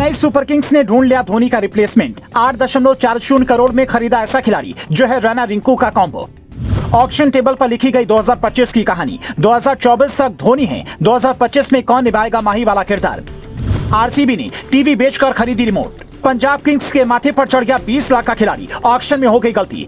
Chennai super Kings ने ढूंढ लिया धोनी का रिप्लेसमेंट। 8.40 करोड़ में खरीदा ऐसा खिलाड़ी जो है रैना रिंकू का कॉम्बो। ऑक्शन टेबल पर लिखी गई 2025 की कहानी। 2024 तक धोनी है, 2025 में कौन निभाएगा माही वाला किरदार। आरसीबी ने टीवी बेचकर खरीदी रिमोट। पंजाब किंग्स के माथे पर चढ़ गया 20 लाख का खिलाड़ी। ऑक्शन में हो गई गलती।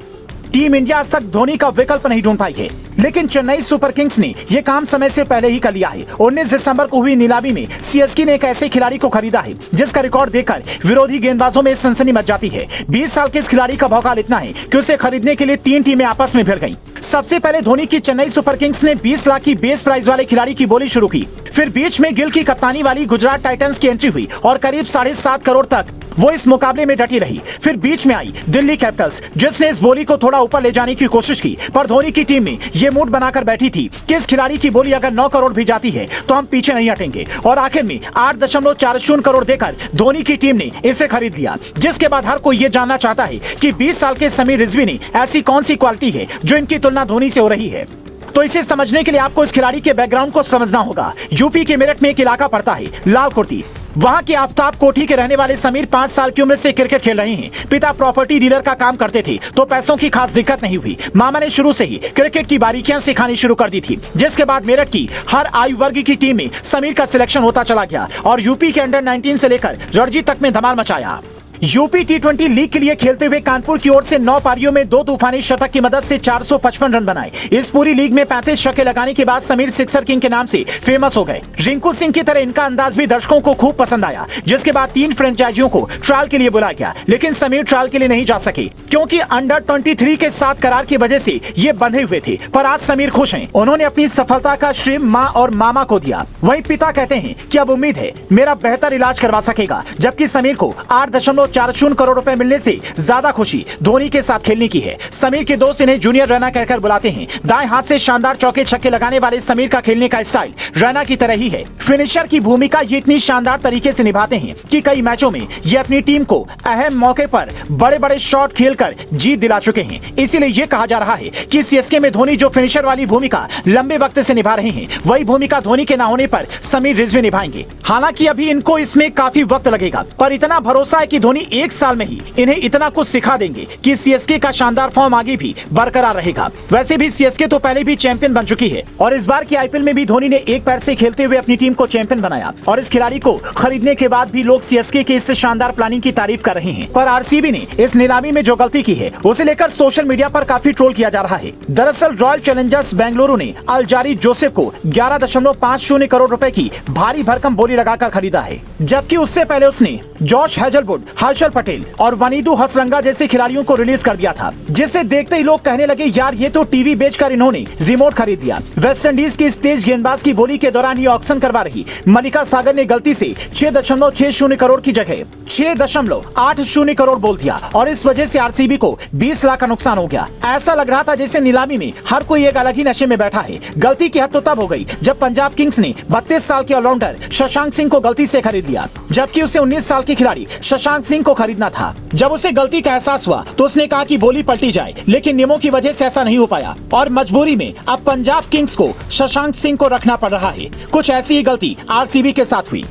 टीम इंडिया आज तक धोनी का विकल्प नहीं ढूंढ पाई है, लेकिन चेन्नई सुपर किंग्स ने यह काम समय से पहले ही कर लिया है। 19 दिसंबर को हुई नीलामी में सीएसके ने एक ऐसे खिलाड़ी को खरीदा है जिसका रिकॉर्ड देखकर विरोधी गेंदबाजों में सनसनी मच जाती है। 20 साल के इस खिलाड़ी का भौकाल इतना है कि उसे खरीदने के लिए 3 टीमें आपस में भिड़ गईं। सबसे पहले धोनी की चेन्नई सुपर किंग्स ने 20 लाख की बेस प्राइस वाले खिलाड़ी की बोली शुरू की। फिर बीच में गिल की कप्तानी वाली गुजरात टाइटंस की एंट्री हुई और करीब 7.5 करोड़ तक वो इस मुकाबले में डटी रही। फिर बीच में आई दिल्ली कैपिटल्स, जिसने इस बोली को थोड़ा ऊपर ले जाने की कोशिश की, पर धोनी की टीम में ये मूड बनाकर बैठी थी कि इस खिलाड़ी की बोली अगर 9 करोड़ भी जाती है तो हम पीछे नहीं हटेंगे। और आखिर में 8.40 करोड़ देकर धोनी की टीम ने इसे खरीद लिया। जिसके बाद हर कोई ये जानना चाहता है कि 20 साल के समीर रिजवी ने ऐसी कौन सी क्वालिटी है जो इनकी तुलना धोनी से हो रही है। तो इसे समझने के लिए आपको इस खिलाड़ी के बैकग्राउंड को समझना होगा। यूपी के मेरठ में एक इलाका पड़ता है लाल कुर्ती। वहां के आफ्ताब कोठी के रहने वाले समीर 5 साल की उम्र से क्रिकेट खेल रहे हैं। पिता प्रॉपर्टी डीलर का काम करते थे तो पैसों की खास दिक्कत नहीं हुई। मामा ने शुरू से ही क्रिकेट की बारीकियां सिखानी शुरू कर दी थी, जिसके बाद मेरठ की हर आयु वर्ग की टीम में समीर का सिलेक्शन होता चला गया और यूपी के अंडर 19 से लेकर रणजी तक में धमाल मचाया। यूपी T20 लीग के लिए खेलते हुए कानपुर की ओर से 9 पारियों में 2 तूफानी शतक की मदद से 455 रन बनाए। इस पूरी लीग में 35 छक्के लगाने के बाद समीर सिक्सर किंग के नाम से फेमस हो गए। रिंकू सिंह की तरह इनका अंदाज भी दर्शकों को खूब पसंद आया, जिसके बाद 3 फ्रेंचाइजियों को ट्रायल के लिए बुलाया गया, लेकिन समीर ट्रायल के लिए नहीं जा सके क्योंकि अंडर 23 के साथ करार की वजह से ये बंधे हुए थे। पर आज समीर खुश हैं। उन्होंने अपनी सफलता का श्रेय माँ और मामा को दिया। वहीं पिता कहते हैं कि अब उम्मीद है मेरा बेहतर इलाज करवा सकेगा, जबकि समीर को 8.40 करोड़ रुपए मिलने से ज्यादा खुशी धोनी के साथ खेलने की है। समीर के दोस्त इन्हें जूनियर रैना कहकर बुलाते हैं। दाएं हाथ से शानदार चौके छक्के लगाने वाले समीर का खेलने का स्टाइल रैना की तरह ही है। फिनिशर की भूमिका ये इतनी शानदार तरीके से निभाते हैं कि कई मैचों में ये अपनी टीम को अहम मौके पर बड़े बड़े शॉट खेलकर जीत दिला चुके हैं। इसीलिए ये कहा जा रहा है कि सीएसके में धोनी जो फिनिशर वाली भूमिका लंबे वक्त से निभा रहे हैं, वही भूमिका धोनी के न होने पर समीर रिजवी निभाएंगे। हालांकि अभी इनको इसमें काफी वक्त लगेगा, पर इतना भरोसा है कि धोनी 1 साल में ही इन्हें इतना कुछ सिखा देंगे कि सीएसके का शानदार फॉर्म आगे भी बरकरार रहेगा। वैसे भी सीएसके तो पहले भी चैंपियन बन चुकी है और इस बार की आईपीएल में भी धोनी ने एक पैर से खेलते हुए अपनी टीम को चैंपियन बनाया। और इस खिलाड़ी को खरीदने के बाद भी लोग सीएसके के इस शानदार प्लानिंग की तारीफ कर रहे हैं। पर आरसीबी ने इस नीलामी में जो गलती की है उसे लेकर सोशल मीडिया पर काफी ट्रोल किया जा रहा है। दरअसल रॉयल चैलेंजर्स बेंगलुरु ने अलजारी जोसेफ को 11.50 करोड़ रुपए की भारी भरकम बोली लगाकर खरीदा है, जबकि उससे पहले उसने जॉश हेजलवुड, हर्षल पटेल और वनीदू हसरंगा जैसे खिलाड़ियों को रिलीज कर दिया था, जिसे देखते ही लोग कहने लगे यार ये तो टीवी बेचकर इन्होंने रिमोट खरीद लिया। वेस्टइंडीज की इस तेज गेंदबाज की बोली के दौरान ही ऑक्शन करवा रही मलिका सागर ने गलती से 6.60 करोड़ की जगह 6.80 करोड़ बोल दिया और इस वजह से आरसीबी को 20 लाख का नुकसान हो गया। ऐसा लग रहा था जैसे नीलामी में हर कोई एक अलग ही नशे में बैठा है। गलती की हद तो तब हो गई जब पंजाब किंग्स ने 32 साल के ऑलराउंडर शशांक सिंह को गलती से खरीद लिया, जबकि उसे 19 साल के खिलाड़ी शशांक सिंह को खरीदना था। जब उसे गलती का एहसास हुआ तो उसने कहा कि बोली पलटी जाए, लेकिन नियमों की वजह से ऐसा नहीं हो पाया और मजबूरी में अब पंजाब किंग्स को शशांक सिंह को रखना पड़ रहा है। कुछ ऐसी ही गलती आरसीबी के साथ हुई।